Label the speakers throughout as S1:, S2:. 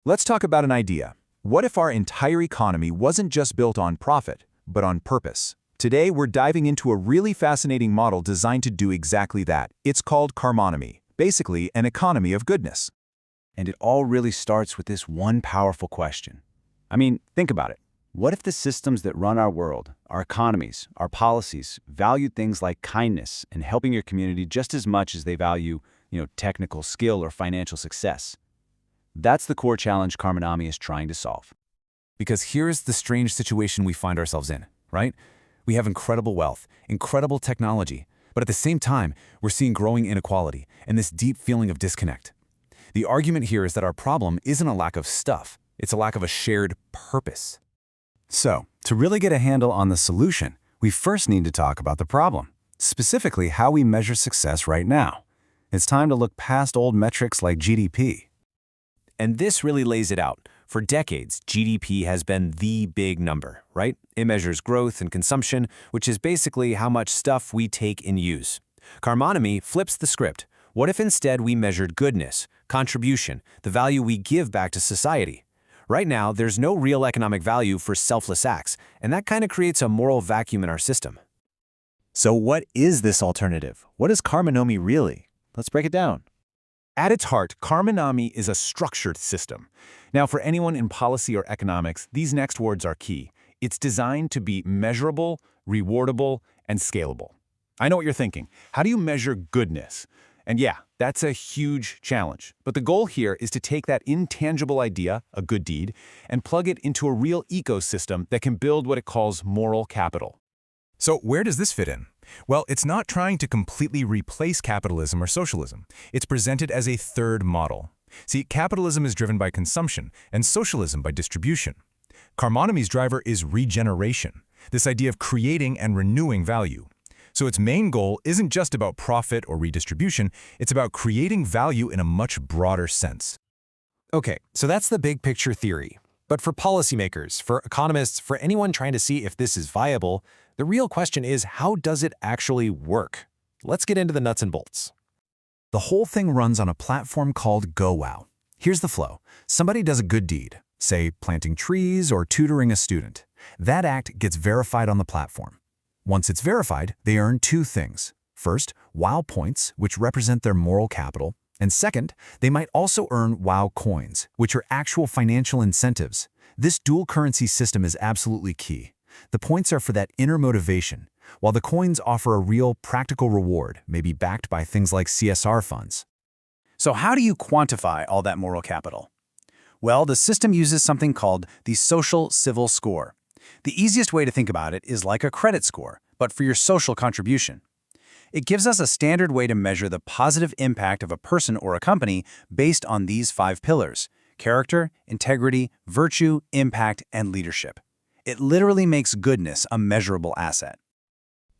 S1: Let's talk about an idea. What if our entire economy wasn't just built on profit, but on purpose? Today, we're diving into a really fascinating model designed to do exactly that. It's called Karmanomy, basically an economy of goodness.
S2: And it all really starts with this one powerful question. I mean, think about it. What if the systems that run our world, our economies, our policies, valued things like kindness and helping your community just as much as they value, technical skill or financial success? That's the core challenge Karmanomy is trying to solve.
S3: Because here's the strange situation we find ourselves in, right? We have incredible wealth, incredible technology, but at the same time, we're seeing growing inequality and this deep feeling of disconnect. The argument here is that our problem isn't a lack of stuff, it's a lack of a shared purpose.
S2: So, to really get a handle on the solution, we first need to talk about the problem, specifically how we measure success right now. It's time to look past old metrics like GDP.
S4: And this really lays it out. For decades, GDP has been the big number, right? It measures growth and consumption, which is basically how much stuff we take and use. Karmanomy flips the script. What if instead we measured goodness, contribution, the value we give back to society? Right now, there's no real economic value for selfless acts, and that kind of creates a moral vacuum in our system.
S5: So what is this alternative? What is Karmanomy really? Let's break it down.
S1: At its heart, Karmanomy is a structured system. Now, for anyone in policy or economics, these next words are key. It's designed to be measurable, rewardable, and scalable. I know what you're thinking. How do you measure goodness? And yeah, that's a huge challenge. But the goal here is to take that intangible idea, a good deed, and plug it into a real ecosystem that can build what it calls moral capital.
S3: So where does this fit in? Well, it's not trying to completely replace capitalism or socialism. It's presented as a third model. See, capitalism is driven by consumption and socialism by distribution. Karmanomy's driver is regeneration, this idea of creating and renewing value. So its main goal isn't just about profit or redistribution, it's about creating value in a much broader sense.
S4: Okay, so that's the big picture theory. But for policymakers, for economists, for anyone trying to see if this is viable, the real question is, how does it actually work? Let's get into the nuts and bolts.
S3: The whole thing runs on a platform called GoWow. Here's the flow. Somebody does a good deed, say planting trees or tutoring a student. That act gets verified on the platform. Once it's verified, they earn two things. First, WOW points, which represent their moral capital. And second, they might also earn WOW coins, which are actual financial incentives. This dual currency system is absolutely key. The points are for that inner motivation, while the coins offer a real practical reward, maybe backed by things like CSR funds.
S2: So how do you quantify all that moral capital? Well, the system uses something called the social civil score. The easiest way to think about it is like a credit score, but for your social contribution. It gives us a standard way to measure the positive impact of a person or a company based on these 5 pillars: character, integrity, virtue, impact, and leadership. It literally makes goodness a measurable asset.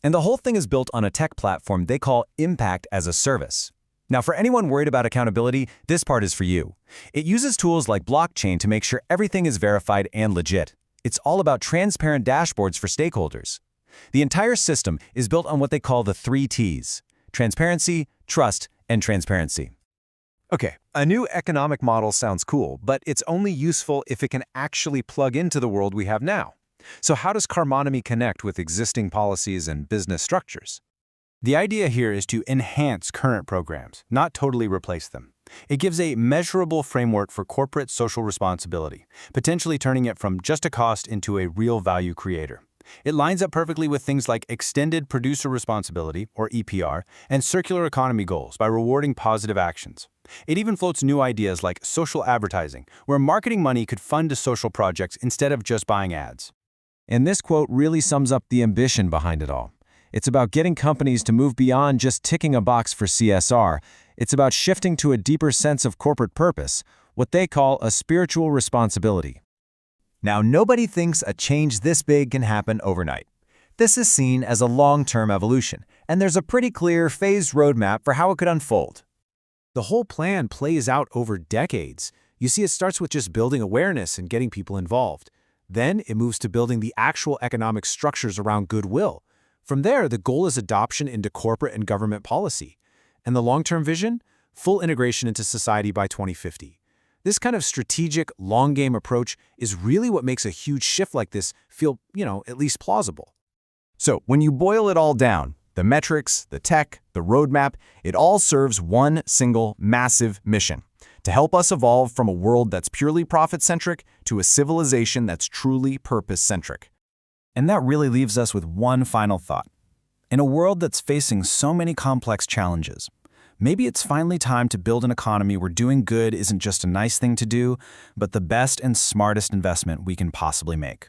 S4: And the whole thing is built on a tech platform they call Impact as a Service. Now, for anyone worried about accountability, this part is for you. It uses tools like blockchain to make sure everything is verified and legit. It's all about transparent dashboards for stakeholders. The entire system is built on what they call the 3 T's: transparency, trust, and transparency. Okay, a new economic model sounds cool, but it's only useful if it can actually plug into the world we have now. So how does Karmanomy connect with existing policies and business structures?
S2: The idea here is to enhance current programs, not totally replace them. It gives a measurable framework for corporate social responsibility, potentially turning it from just a cost into a real value creator. It lines up perfectly with things like extended producer responsibility, or EPR, and circular economy goals by rewarding positive actions. It even floats new ideas like social advertising, where marketing money could fund social projects instead of just buying ads.
S4: And this quote really sums up the ambition behind it all. It's about getting companies to move beyond just ticking a box for CSR. It's about shifting to a deeper sense of corporate purpose, what they call a spiritual responsibility.
S5: Now, nobody thinks a change this big can happen overnight. This is seen as a long-term evolution, and there's a pretty clear phased roadmap for how it could unfold.
S4: The whole plan plays out over decades. You see, it starts with just building awareness and getting people involved. Then it moves to building the actual economic structures around goodwill. From there, the goal is adoption into corporate and government policy. And the long-term vision? Full integration into society by 2050.
S2: This kind of strategic, long-game approach is really what makes a huge shift like this feel, at least plausible.
S5: So when you boil it all down, the metrics, the tech, the roadmap, it all serves one single massive mission: to help us evolve from a world that's purely profit-centric to a civilization that's truly purpose-centric.
S4: And that really leaves us with one final thought. In a world that's facing so many complex challenges, maybe it's finally time to build an economy where doing good isn't just a nice thing to do, but the best and smartest investment we can possibly make.